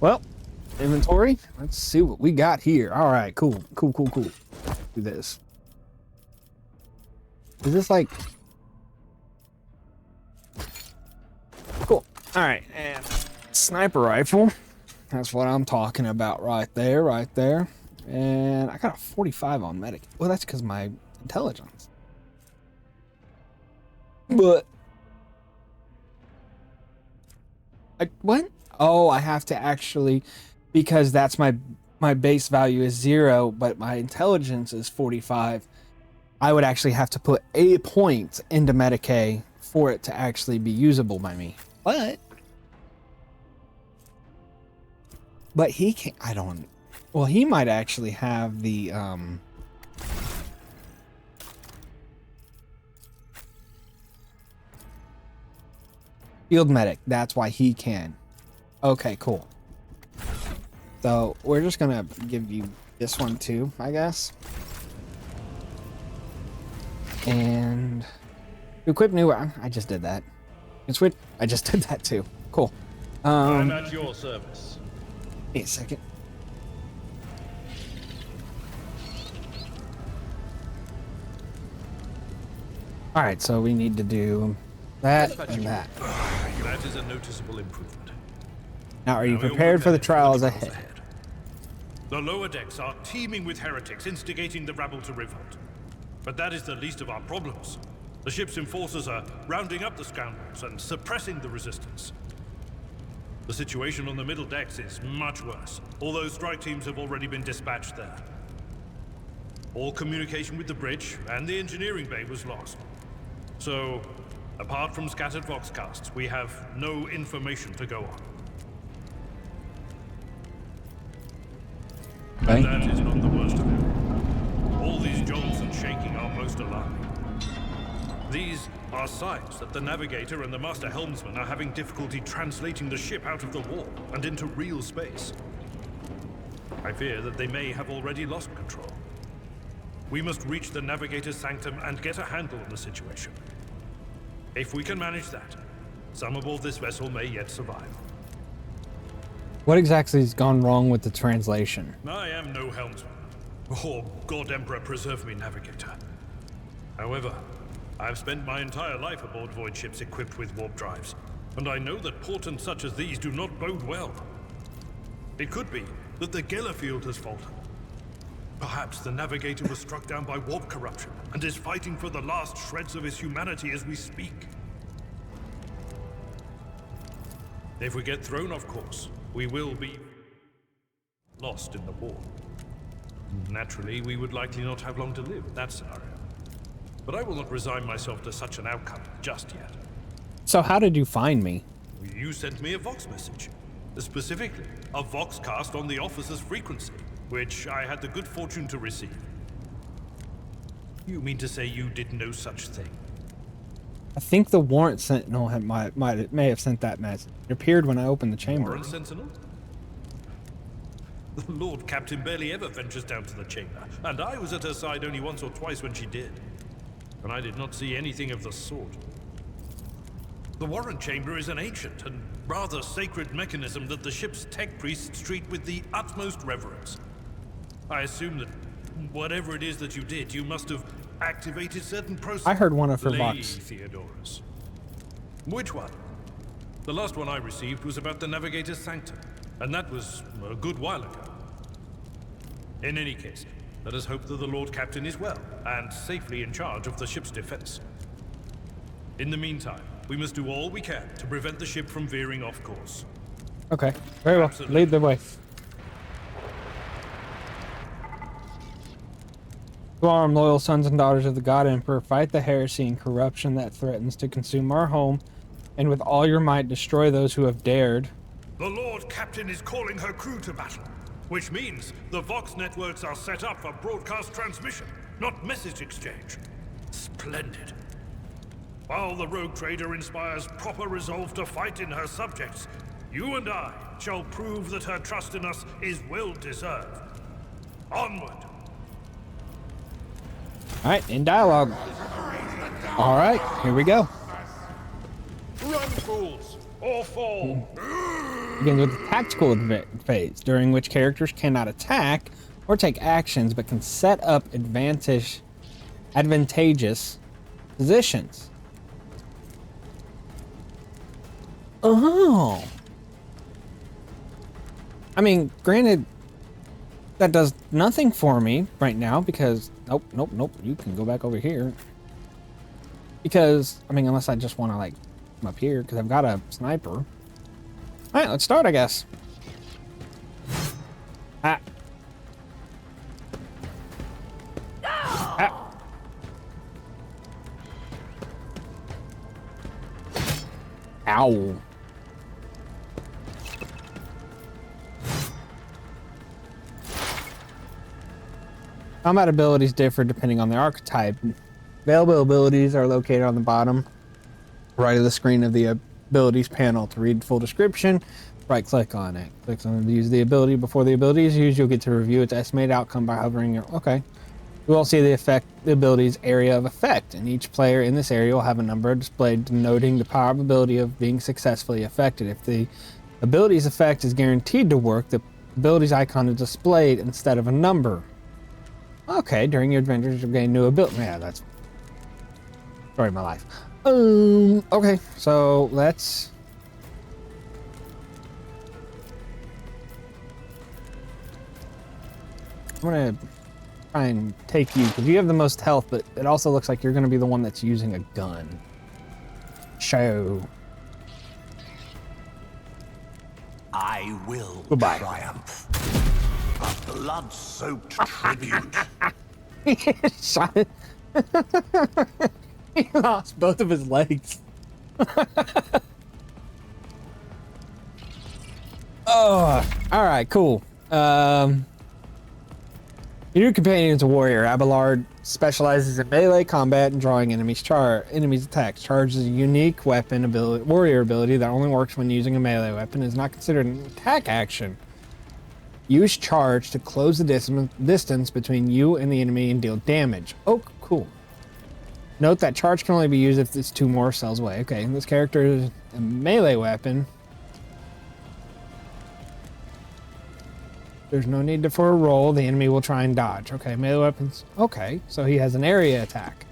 Well, inventory. Let's see what we got here. All right, cool. Do this. Is this like... Cool. All right, and sniper rifle. That's what I'm talking about right there. And I got a 45 on medic. Well, that's because my intelligence. But... what? Oh, I have to actually... Because that's my base value is 0, but my intelligence is 45. I would actually have to put 8 points into Medicaid for it to actually be usable by me. But he can't... I don't... Well, he might actually have the... Field medic. That's why he can. Okay, cool. So we're just gonna give you this one too, I guess. And equip new. I just did that. And switch. I just did that too. Cool. I'm at your service. Wait a second. All right, so we need to do that and that. That is a noticeable improvement. Now, are you prepared for the trials ahead? The lower decks are teeming with heretics instigating the rabble to revolt. But that is the least of our problems. The ship's enforcers are rounding up the scoundrels and suppressing the resistance. The situation on the middle decks is much worse, although strike teams have already been dispatched there. All communication with the bridge and the engineering bay was lost. So, apart from scattered voxcasts, we have no information to go on. And that is not the worst of it. All these jolts and shaking are most alarming. These are signs that the Navigator and the Master Helmsman are having difficulty translating the ship out of the warp and into real space. I fear that they may have already lost control. We must reach the Navigator's sanctum and get a handle on the situation. If we can manage that, some aboard this vessel may yet survive. What exactly has gone wrong with the translation? I am no helmsman, or God Emperor preserve me, Navigator. However, I have spent my entire life aboard void ships equipped with warp drives, and I know that portents such as these do not bode well. It could be that the Geller field has faltered. Perhaps the Navigator was struck down by warp corruption and is fighting for the last shreds of his humanity as we speak. If we get thrown off course, we will be lost in the war. Naturally, we would likely not have long to live in that scenario. But I will not resign myself to such an outcome just yet. So how did you find me? You sent me a Vox message. Specifically, a Voxcast on the officer's frequency, which I had the good fortune to receive. You mean to say you did no such thing? I think the Warrant Sentinel may have sent that message. It appeared when I opened the chamber. Warrant Sentinel? The Lord Captain barely ever ventures down to the chamber, and I was at her side only once or twice when she did. And I did not see anything of the sort. The Warrant Chamber is an ancient and rather sacred mechanism that the ship's tech priests treat with the utmost reverence. I assume that whatever it is that you did, you must have activated certain processes. I heard one of her Lady Vox. Theodorus. Which one? The last one I received was about the Navigator's sanctum, and that was a good while ago. In any case, let us hope that the Lord Captain is well and safely in charge of the ship's defense. In the meantime, we must do all we can to prevent the ship from veering off course. Okay, very well. Absolutely. Lead the way. To arm, loyal sons and daughters of the God Emperor, fight the heresy and corruption that threatens to consume our home, and with all your might destroy those who have dared. The Lord Captain is calling her crew to battle, which means the Vox networks are set up for broadcast transmission, not message exchange. Splendid. While the rogue trader inspires proper resolve to fight in her subjects, you and I shall prove that her trust in us is well deserved. Onward! Alright, in dialogue. Alright, here we go. Run, fools, or fall! begins with the tactical phase, during which characters cannot attack or take actions, but can set up advantageous positions. Oh. I mean, granted, that does nothing for me right now because... Nope. You can go back over here. Because, I mean, unless I just want to, like, come up here, because I've got a sniper. Alright, let's start, I guess. Ah. Ah. Ow. Combat abilities differ depending on the archetype. Available abilities are located on the bottom right of the screen of the abilities panel. To read full description, right click on it. Click on to use the ability. Before the ability is used, you'll get to review its estimated outcome by hovering your... Okay. You will see the ability's area of effect, and each player in this area will have a number displayed denoting the probability of being successfully affected. If the ability's effect is guaranteed to work, the ability's icon is displayed instead of a number. Okay, during your adventures, you'll gain new ability. Yeah, that's story of my life. Okay, so let's... I'm gonna try and take you, because you have the most health, but it also looks like you're gonna be the one that's using a gun. Show. I will Goodbye. triumph. A blood-soaked tribute. Shot it. He lost both of his legs. Oh, all right, cool. Your new companion is a warrior. Abelard specializes in melee combat and drawing enemies' attacks. Charge is a unique warrior ability that only works when using a melee weapon. Is not considered an attack action. Use charge to close the distance between you and the enemy and deal damage. Oh, cool. Note that charge can only be used if it's 2 more cells away. Okay, this character is a melee weapon. There's no need for a roll. The enemy will try and dodge. Okay, melee weapons. Okay, so he has an area attack.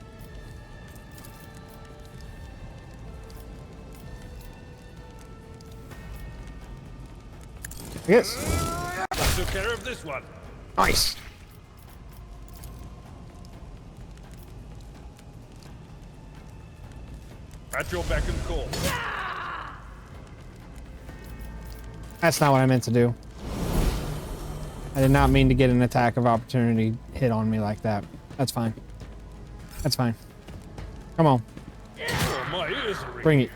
Yes. I took care of this one. Nice. At your beck and call. That's not what I meant to do. I did not mean to get an attack of opportunity hit on me like that. That's fine. That's fine. Come on. Oh, my ears are Bring it.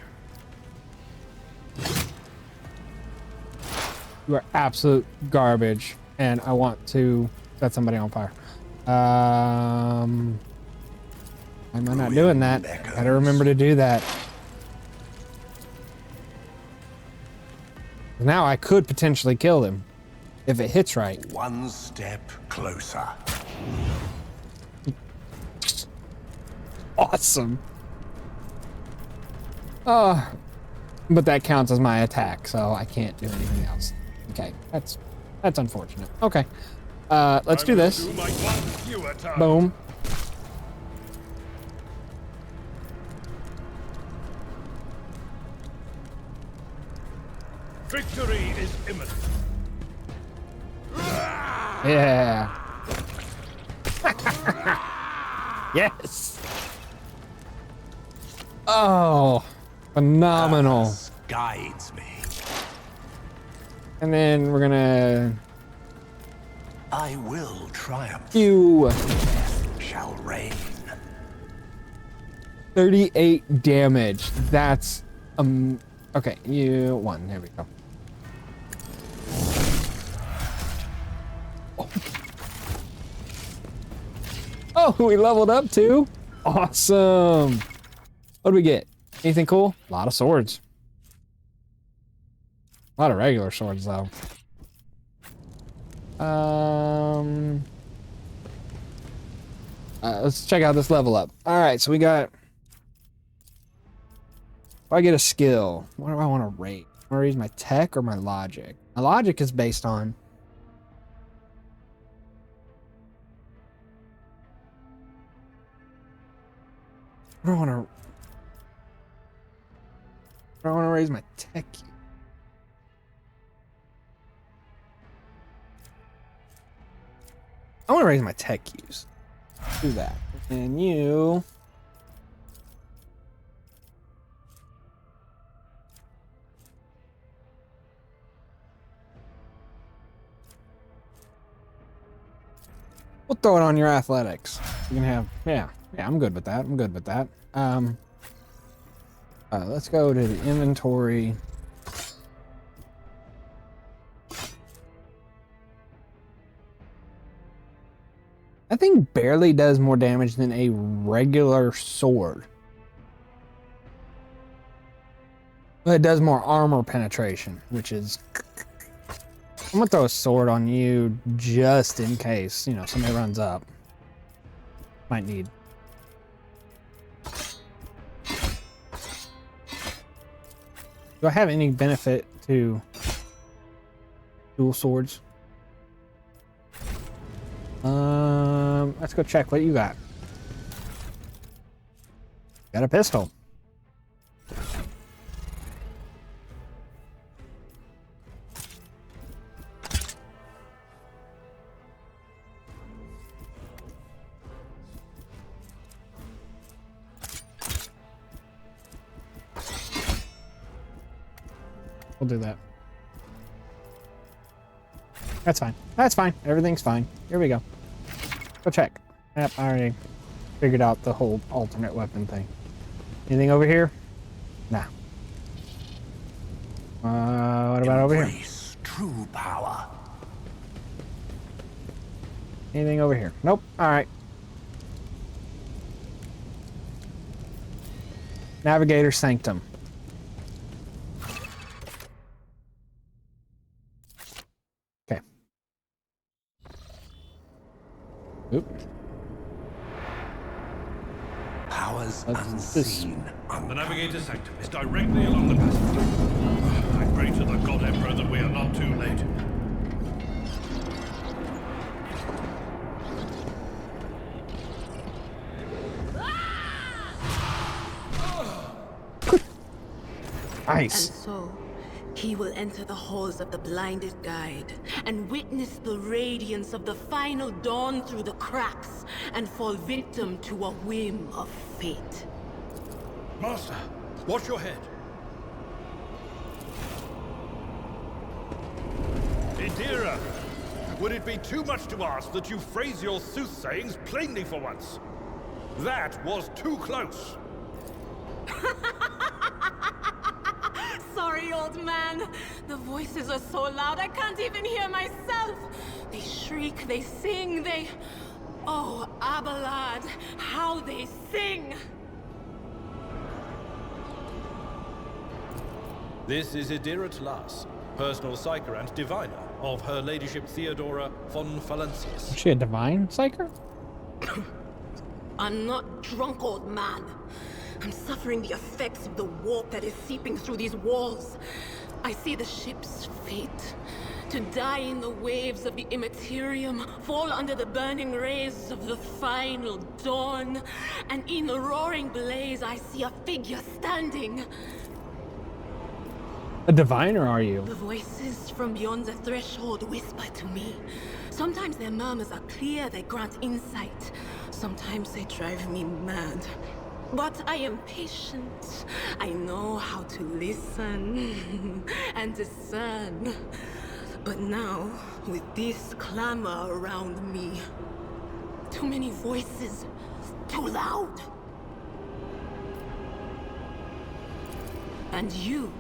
You are absolute garbage, and I want to set somebody on fire. Why am I not doing that? Gotta remember to do that. Now I could potentially kill him if it hits right. One step closer. Awesome. But that counts as my attack, so I can't do anything else. Okay, that's unfortunate. Okay, let's do this. Boom. Victory is imminent. Yeah. Yes. Oh, phenomenal. Purpose guides me. And then we're gonna... I will triumph. You. Death shall reign. 38 damage. That's okay, you won. There we go. Oh, we leveled up too. Awesome. What do we get? Anything cool? A lot of swords. A lot of regular swords though. Let's check out this level up. All right, so we got... If I get a skill, what do I want to rate? I'm gonna raise my tech or my logic. My logic is based on I don't want to raise my tech. I want to raise my tech use. Do that. And you. We'll throw it on your athletics. You can have, yeah, I'm good with that. I'm good with that. Let's go to the inventory. I think barely does more damage than a regular sword. But it does more armor penetration, which is... I'm gonna throw a sword on you just in case, you know, somebody runs up. Might need. Do I have any benefit to dual swords? Let's go check what you got. Got a pistol. We'll do that. That's fine. That's fine. Everything's fine. Here we go. Go check. Yep, I already figured out the whole alternate weapon thing. Anything over here? Nah. What about over here? True power. Anything over here? Nope. All right. Navigator Sanctum. Okay. Oop. Powers unseen. The Navigator Sanctum is directly along the passage. I pray to the God Emperor that we are not too late. Nice. And so, he will enter the halls of the blinded guide and witness the radiance of the final dawn through the cracks and fall victim to a whim of fate. Master, watch your head. Idira, would it be too much to ask that you phrase your soothsayings plainly for once? That was too close. Sorry, old man. The voices are so loud I can't even hear myself. They shriek, they sing, they... Oh, Abelard, how they sing! This is Idira Tlas, personal psyker and diviner of Her Ladyship Theodora von Valancius. Is she a divine psyker? I'm not drunk, old man. I'm suffering the effects of the warp that is seeping through these walls. I see the ship's fate. To die in the waves of the Imperium, fall under the burning rays of the final dawn. And in the roaring blaze, I see a figure standing. A diviner, are you? The voices from beyond the threshold whisper to me. Sometimes their murmurs are clear, they grant insight. Sometimes they drive me mad. But I am patient. I know how to listen and discern. But now, with this clamor around me, too many voices, too loud. And you,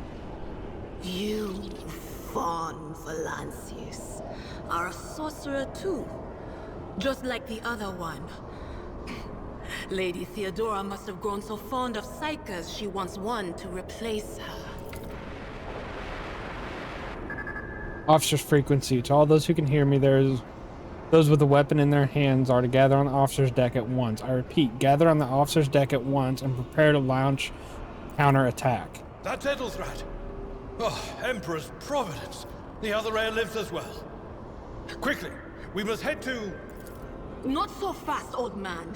von Valancius, are a sorcerer too, just like the other one. Lady Theodora must have grown so fond of psykers she wants one to replace her. Officer's frequency. To all those who can hear me, those with a weapon in their hands are to gather on the officer's deck at once. I repeat, gather on the officer's deck at once and prepare to launch counterattack. That's Edelthrat. Oh, Emperor's Providence. The other heir lives as well. Quickly, we must head to... Not so fast, old man.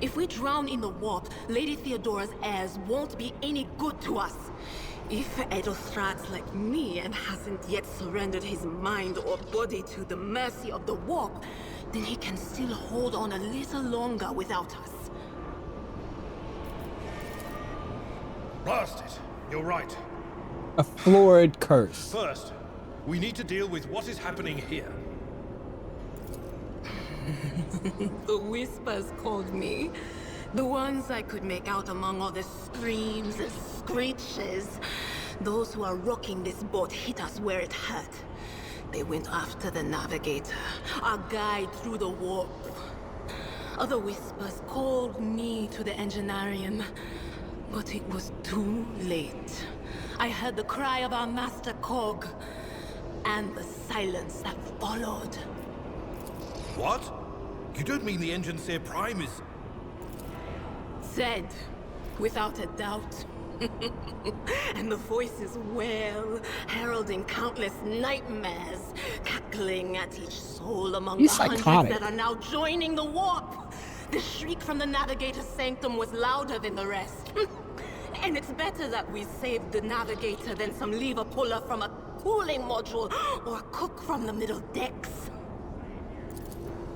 If we drown in the warp, Lady Theodora's heirs won't be any good to us. If Edelstrad's like me and hasn't yet surrendered his mind or body to the mercy of the warp, then he can still hold on a little longer without us. Blast it. You're right. A florid curse. First, we need to deal with what is happening here. The whispers called me. The ones I could make out among all the screams and screeches. Those who are rocking this boat hit us where it hurt. They went after the Navigator, our guide through the warp. Other whispers called me to the engineerium, but it was too late. I heard the cry of our master Cog, and the silence that followed. What? You don't mean the Enginseer Prime is... Said, without a doubt. And the voices wail, heralding countless nightmares, cackling at each soul among He's the hundreds psychotic. that are now joining the warp. The shriek from the Navigator's sanctum was louder than the rest. And it's better that we saved the Navigator than some lever puller from a cooling module or a cook from the middle decks.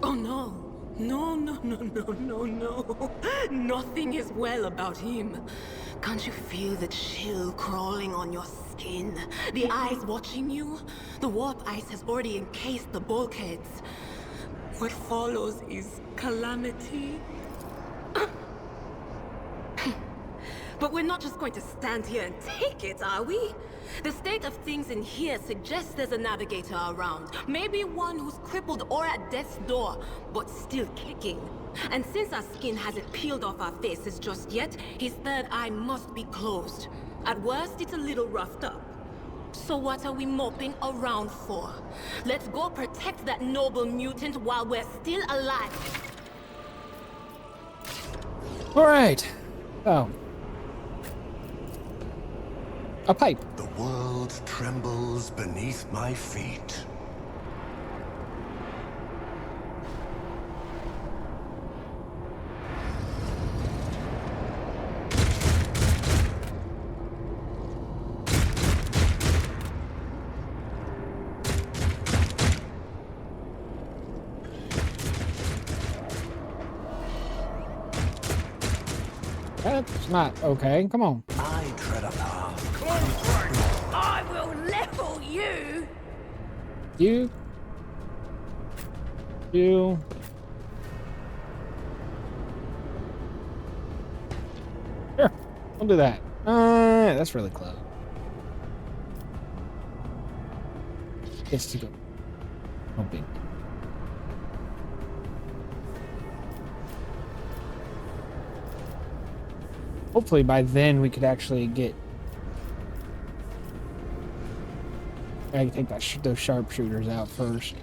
Oh no. No. Nothing is well about him. Can't you feel the chill crawling on your skin? The eyes watching you? The warp ice has already encased the bulkheads. What follows is calamity. But we're not just going to stand here and take it, are we? The state of things in here suggests there's a Navigator around. Maybe one who's crippled or at death's door, but still kicking. And since our skin hasn't peeled off our faces just yet, his third eye must be closed. At worst, it's a little roughed up. So what are we moping around for? Let's go protect that noble mutant while we're still alive. All right. Oh. A pipe. The world trembles beneath my feet. That's not okay. Come on. I tread a path. I will level you! You. Sure. We'll do that. That's really close. Gets to go. Hoping. Hopefully by then we could actually get... I can take that those sharpshooters out first.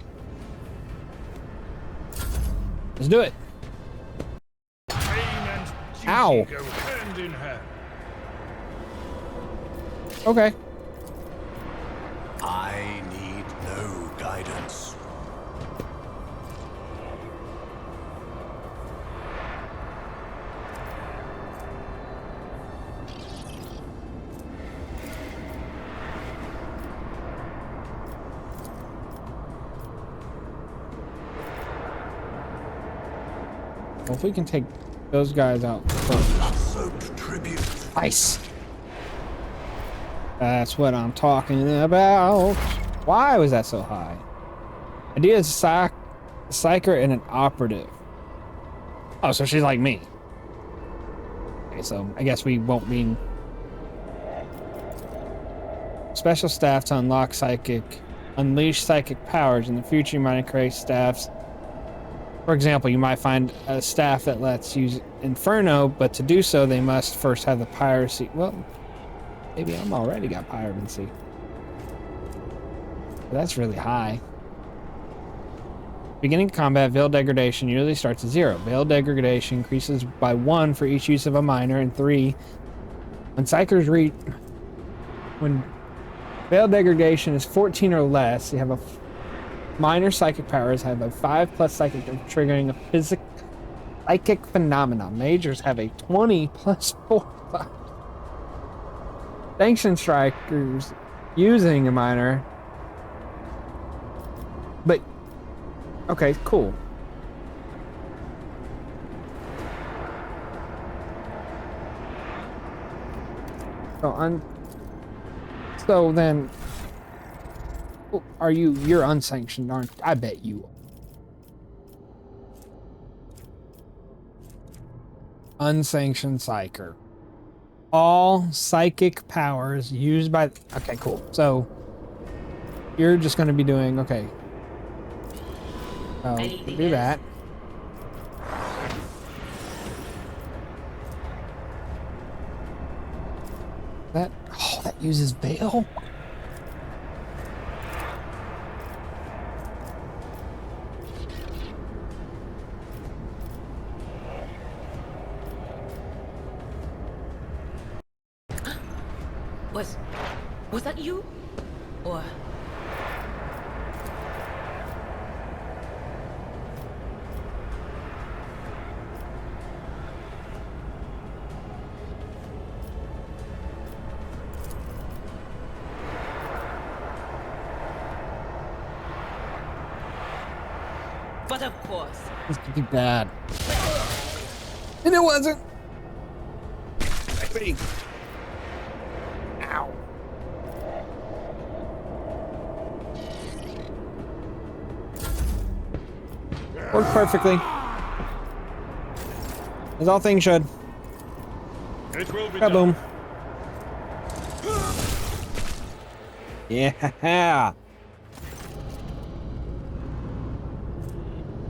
Let's do it. Pain and duty Ow. go hand in hand. Okay. I need no guidance. Well, if we can take those guys out first. Soaked tribute. Nice. That's what I'm talking about. Why was that so high? Idea is a psyker and an operative. Oh, so she's like me. Okay, so I guess we won't be... Special staff to unlock unleash psychic powers. In the future, you might create staffs. For example, you might find a staff that lets use Inferno, but to do so, they must first have the piracy. Well, maybe I'm already got piracy. But that's really high. Beginning combat, Veil Degradation usually starts at 0. Veil Degradation increases by 1 for each use of a minor, and 3 when psykers reach Veil degradation is 14 or less. You have a minor psychic powers have a 5+ psychic of triggering a psychic phenomenon. Majors have a 20 plus 4. Sanction strikers using a minor. But okay, cool. So then, you're unsanctioned, aren't you? I bet you are. Unsanctioned psyker. All psychic powers used by... Okay, cool. So, you're just going to be doing... Okay. So, do that. That uses veil? Was that you? Or... But of course. This could be bad. And it wasn't. Wait. Ow. Worked perfectly. As all things should. It will be Kaboom. done. Yeah.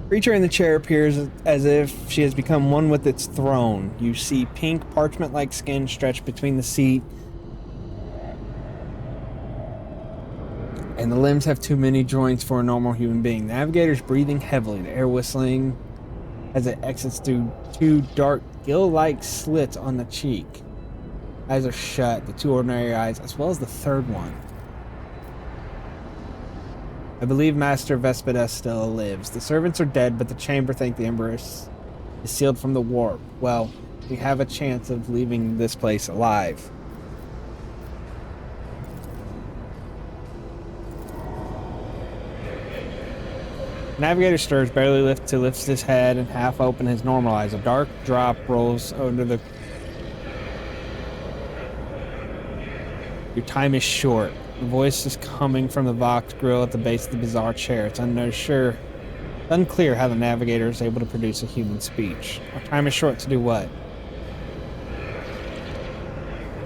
Creature in the chair appears as if she has become one with its throne. You see pink parchment-like skin stretched between the seat, and the limbs have too many joints for a normal human being. The Navigator's breathing heavily, the air whistling as it exits through two dark gill-like slits on the cheek. Eyes are shut, the two ordinary eyes, as well as the third one. I believe Master Vespides still lives. The servants are dead, but the chamber think the Emperor is sealed from the warp. Well, we have a chance of leaving this place alive. Navigator stirs, barely lifts his head and half open his normal eyes. A dark drop rolls under the... Your time is short. The voice is coming from the Vox grill at the base of the bizarre chair. It's unclear how the Navigator is able to produce a human speech. Our time is short to do what?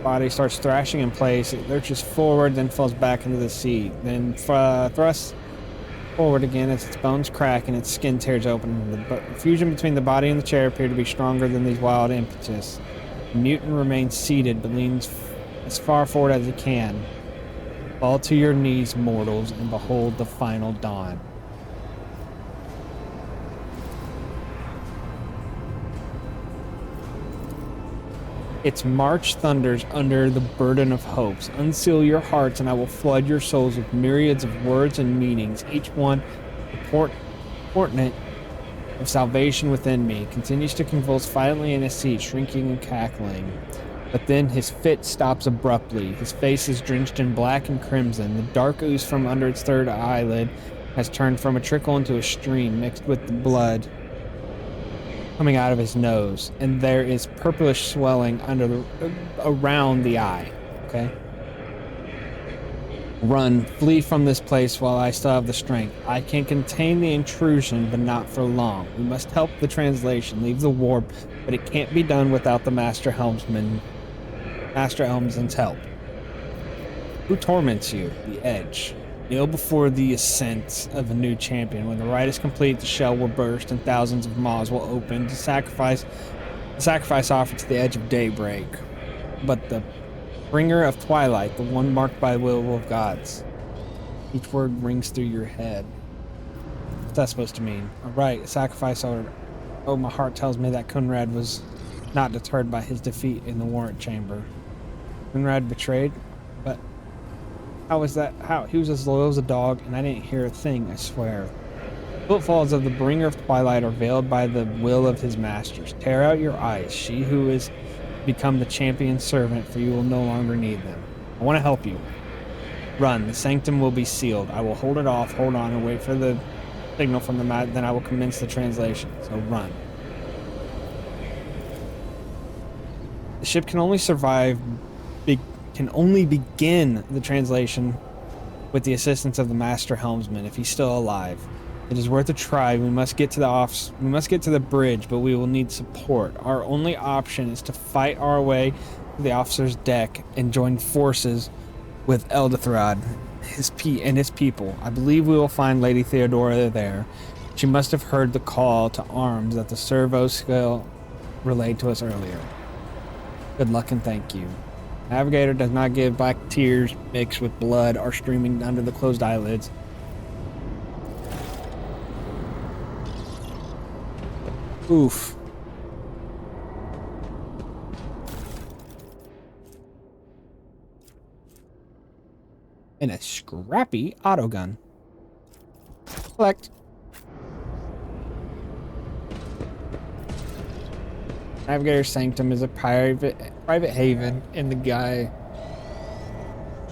Body starts thrashing in place. It lurches forward, then falls back into the seat. Then thrusts forward again as its bones crack and its skin tears open. The fusion between the body and the chair appear to be stronger than these wild impetus. The mutant remains seated, but leans as far forward as he can. Fall to your knees, mortals, and behold the final dawn. Its march thunders under the burden of hopes. Unseal your hearts, and I will flood your souls with myriads of words and meanings, each one portent of salvation within me. Continues to convulse violently in his seat, shrinking and cackling. But then his fit stops abruptly. His face is drenched in black and crimson. The dark ooze from under its third eyelid has turned from a trickle into a stream mixed with the blood coming out of his nose. And there is purplish swelling around the eye. Okay? Run, flee from this place while I still have the strength. I can contain the intrusion, but not for long. We must help the translation, leave the warp, but it can't be done without the Master Helmsman's help. Who torments you? The Edge. Kneel before the ascent of a new champion. When the rite is complete, the shell will burst and thousands of maws will open to sacrifice offered to the Edge of Daybreak. But the bringer of twilight, the one marked by the will of gods. Each word rings through your head. What's that supposed to mean? Alright, a sacrifice order. Oh, my heart tells me that Kunrad was not deterred by his defeat in the warrant chamber. Kunrad betrayed? But How was that? How? He was as loyal as a dog, and I didn't hear a thing, I swear. Footfalls of the bringer of twilight are veiled by the will of his masters. Tear out your eyes, she who is become the champion servant, for you will no longer need them. I want to help you. Run, the sanctum will be sealed. I will hold it off, hold on, and wait for the signal from the mat, then I will commence the translation. So run. The ship can only can only begin the translation with the assistance of the master helmsman if he's still alive. It is worth a try. We must get to the bridge, but we will need support. Our only option is to fight our way to the officer's deck and join forces with Eldethrod and his people. I believe we will find Lady Theodora there. She must have heard the call to arms that the servo skill relayed to us earlier. Good luck and thank you. Navigator does not give black tears mixed with blood or streaming under the closed eyelids. Oof. And a scrappy autogun. Collect. Navigator's Sanctum is a private haven in the guy.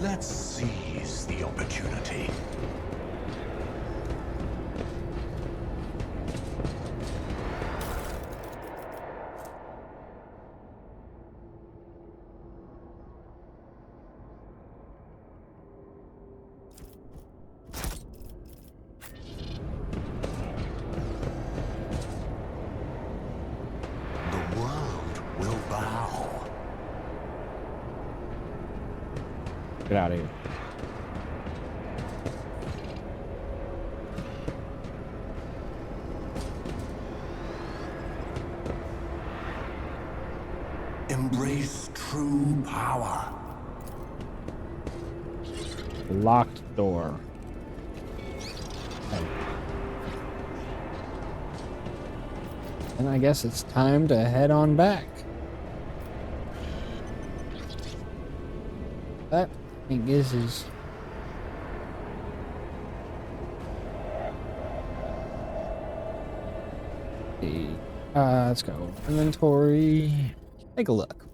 Let's seize the opportunity. Get out of here. Embrace true power. Locked door. Okay. And I guess it's time to head on back. That I think is let's go inventory. Take a look.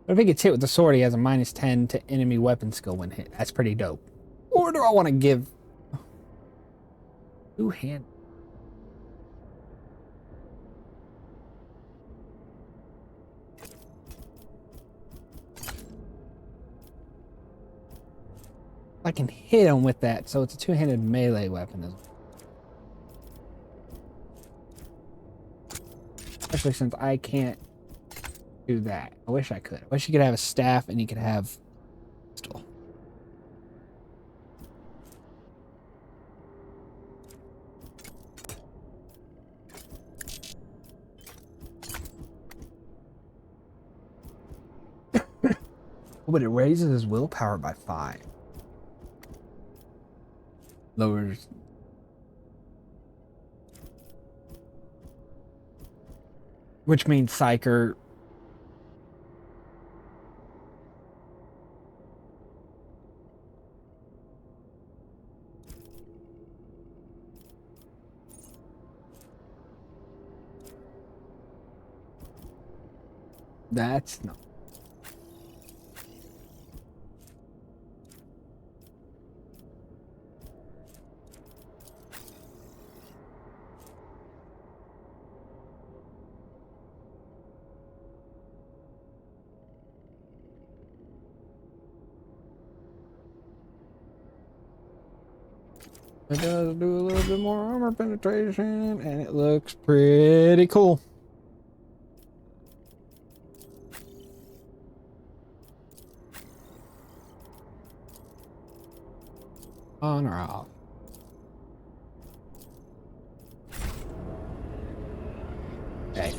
But if he gets hit with the sword, he has a -10 to enemy weapon skill when hit. That's pretty dope. Or do I want to give two-hand? I can hit him with that, so it's a two-handed melee weapon. Especially since I can't do that. I wish I could. I wish he could have a staff and he could have pistol. But it raises his willpower by 5. Lowers. Which means psyker. That's not. It does do a little bit more armor penetration, and it looks pretty cool. On or off? Okay.